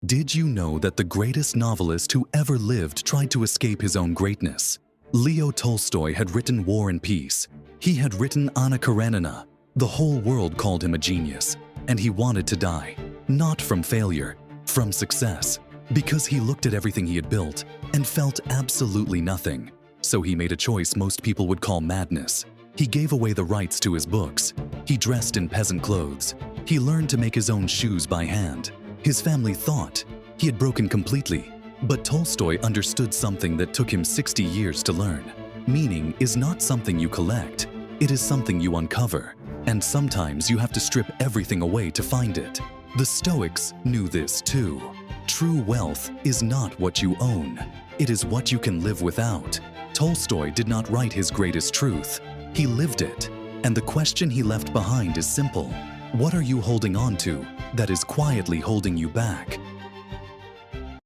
Did you know that the greatest novelist who ever lived tried to escape his own greatness? Leo Tolstoy had written War and Peace. He had written Anna Karenina. The whole world called him a genius, and he wanted to die. Not from failure, from success. Because he looked at everything he had built and felt absolutely nothing. So he made a choice most people would call madness. He gave away the rights to his books. He dressed in peasant clothes. He learned to make his own shoes by hand. His family thought he had broken completely. But Tolstoy understood something that took him 60 years to learn. Meaning is not something you collect. It is something you uncover. And sometimes you have to strip everything away to find it. The Stoics knew this too. True wealth is not what you own. It is what you can live without. Tolstoy did not write his greatest truth. He lived it. And the question he left behind is simple. What are you holding on to that is quietly holding you back?